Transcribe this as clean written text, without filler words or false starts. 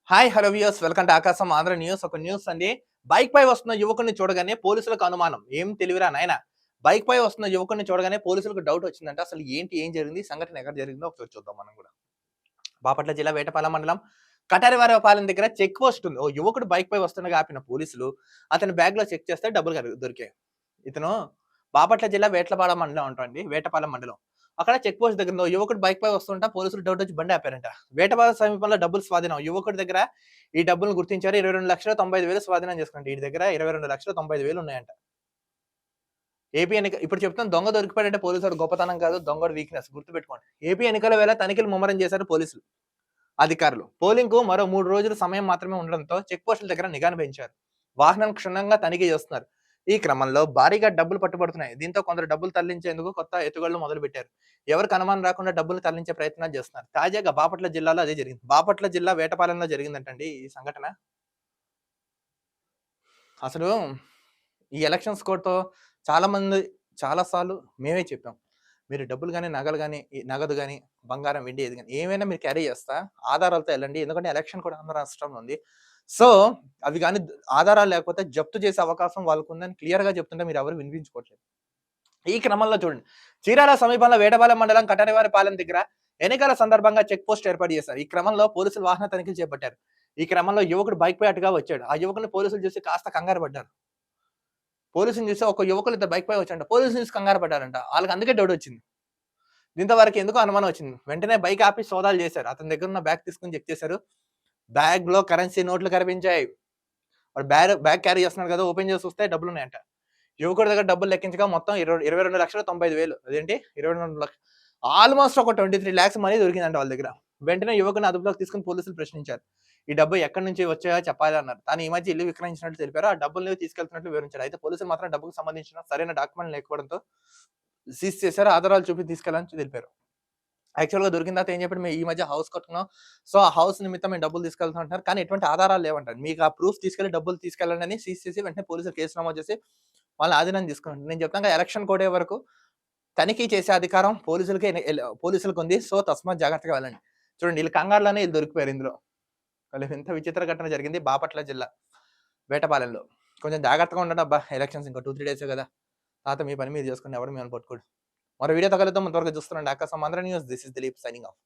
Hi hello viewers welcome to ఆకాశం Andhra news. ఒక news అండి. బైక్ పై వస్తున్న యువకుడిని చూడగానే పోలీసులకు అనుమానం. ఏం తెలివిరా నాయనా, బైక్ పై వస్తున్న యువకుడిని చూడగానే పోలీసులకు డౌట్ వచ్చిందంట. అసలు ఏంటి, ఏం జరిగింది, సంఘటన ఎక్కడ జరిగిందో ఒకసారి చూద్దాం మనం కూడా. బాపట్ల జిల్లా వేటపాలెం మండలం కటారివారిపాలెం దగ్గర చెక్ పోస్ట్ ఉంది. ఓ యువకుడు బైక్ పై వస్తుండగా ఆపిన పోలీసులు అతని బ్యాగ్ లో చెక్ చేస్తే డబ్బులు దొరికాయి. ఇతను బాపట్ల జిల్లా వేట్లపాలెం మండలం ఉంటుంది, వేటపాలెం మండలం. అక్కడ చెక్ పోస్ట్ దగ్గర యువకుడు బైక్ పై వస్తుంటా పోలీసులు డౌట్ వచ్చి బండి ఆపారంట. వేటపాలెం సమీపంలో డబ్బులు స్వాధీనం. యువకుడి దగ్గర ఈ డబ్బులను గుర్తించారు. 22,95,000 స్వాధీనం చేసుకుంటే వీటి దగ్గర 22,95,000 ఉన్నాయంట. ఏపీ ఎన్నిక ఇప్పుడు చెప్తాను, దొంగ దొరికిపోయాడంటే పోలీసులు గొప్పతనం కాదు, దొంగ వీక్నెస్ గుర్తుపెట్టుకోండి. ఏపీ ఎన్నికల వేళ తనిఖీలు ముమ్మరం చేశారు పోలీసులు అధికారులు. పోలింగ్ కు మరో 3 రోజుల సమయం మాత్రమే ఉండడంతో చెక్ పోస్టుల దగ్గర నిఘాను పెంచారు. వాహనం క్షుణ్ణంగా తనిఖీ చేస్తున్నారు. ఈ క్రమంలో భారీగా డబ్బులు పట్టుబడుతున్నాయి. దీంతో కొందరు డబ్బులు తరలించేందుకు కొత్త ఎత్తుగడలు మొదలు పెట్టారు. ఎవరికి అనుమానం రాకుండా డబ్బులు తరలించే ప్రయత్నాలు చేస్తున్నారు. తాజాగా బాపట్ల జిల్లాలో అదే జరిగింది. బాపట్ల జిల్లా వేటపాలెంలో జరిగిందంటండి ఈ సంఘటన. అసలు ఈ ఎలక్షన్స్ కోడ్‌తో చాలామంది చాలా సార్లు మేమే చెప్పాం. మీరు డబ్బులు గాని, నగలు గాని, ఈ నగదు గాని, బంగారం, వెండి ఏది గాని ఏమైనా మీరు క్యారీ చేస్తా ఆధారాలతో ఎళ్ళండి. ఎందుకంటే ఎలక్షన్ కూడా ఆంధ్ర రాష్ట్రంలో ఉంది. సో, అవి గాని ఆధారాలు లేకపోతే జప్తు చేసే అవకాశం వాళ్ళకుందని క్లియర్‌గా చెప్తుంటే మీరెవరు వినిపించుకోవట్లేదు. ఈ క్రమంలో చూడండి, చీరాల సమీపంలో వేటపాలెం మండలం కటారివారిపాలెం దగ్గర ఎన్నికల సందర్భంగా చెక్ పోస్ట్ ఏర్పాటు చేశారు. ఈ క్రమంలో పోలీసులు వాహన తనిఖీలు చేపట్టారు. ఈ క్రమంలో యువకుడు బైక్‌పై అటుగా వచ్చాడు. ఆ యువకుడిని పోలీసులు చూసి కాస్త కంగారు పడ్డారు. పోలీసుని చూసి ఒక యువకులు ఇద్దరు బైక్ పై వచ్చారంట. పోలీసులు చూసి కంగారు పడ్డారంట. ఆళ్ళకి అందుకే డౌట్ వచ్చింది. దీంతో వారికి ఎందుకో అనుమానం వచ్చింది. వెంటనే బైక్ ఆపి సోదాలు చేశారు. అతని దగ్గర ఉన్న బ్యాగ్ తీసుకొని చెక్ చేశారు. బ్యాగ్‌లో కరెన్సీ నోట్లు కనిపించాయి. వాడు బ్యాగ్ క్యారీ చేస్తున్నాడు కదా! ఓపెన్ చేసి చూస్తే డబ్బులున్నాయంట. యువకుడి దగ్గర డబ్బులు లెక్కించగా మొత్తం 22,95,000 అదేంటి 22,00,000 ఆల్‌మోస్ట్ ఒక 23,00,000 మనీ దొరికిందంట వాళ్ళ దగ్గర. వెంటనే యువకుడిని అదుపులోకి తీసుకొని పోలీసులు ప్రశ్నించారు. ఈ డబ్బు ఎక్కడి నుంచి వచ్చాయో చెప్పాలి అన్నారు. తాను ఈ మధ్య ఇల్లు విక్రయించినట్లు తెలిపారు. ఆ డబ్బుల్ని తీసుకెళ్తున్నట్లు వివరించారు. అయితే పోలీసులు మాత్రం డబ్బుకు సంబంధించిన సరైన డాక్యుమెంట్ లేకపోవడంతో సీజ్ చేశారు. ఆధారాలు చూపి తీసుకెళ్లాలని తెలిపారు. యాక్చువల్‌గా దొరికిన తర్వాత ఏం చెప్పాడు, మేము ఈ మధ్య హౌస్ కట్టుకున్నాం. సో, ఆ హౌస్ నిమిత్తం మేము డబ్బులు తీసుకెళ్తాం అంటున్నారు. కానీ ఎటువంటి ఆధారాలు లేవంటారు. మీకు ఆ ప్రూఫ్ తీసుకెళ్ళి డబ్బులు తీసుకెళ్ళండి అని సీజ్ చేసి వెంటనే పోలీసులు కేసు నమోదు చేసి వాళ్ళని ఆధీనం తీసుకున్నారు. నేను చెప్తాను కదా, ఎలక్షన్ కోడే వరకు తనిఖీ చేసే అధికారం పోలీసులకు ఉంది. సో, తస్మాత్ జాగ్రత్తగా వెళ్ళండి. చూడండి, వీళ్ళు కంగారులోనే వీళ్ళు దొరికిపోయారు ఇందులో. వాళ్ళకి ఎంత విచిత్ర ఘటన జరిగింది బాపట్ల జిల్లా వేటపాలెంలో. కొంచెం జాగ్రత్తగా ఉండండి అబ్బా. ఎలక్షన్స్ ఇంకా 2, 3 డేసే కదా! తర్వాత మీ పని మీరు చేసుకోండి. ఎవడు మిమ్మల్ని పట్టుకోడు. మరో వీడియోతో కలుద్దాం. అంతవరకు చూస్తుండండి ఆకాశం Andhra news. This is Dilip signing off.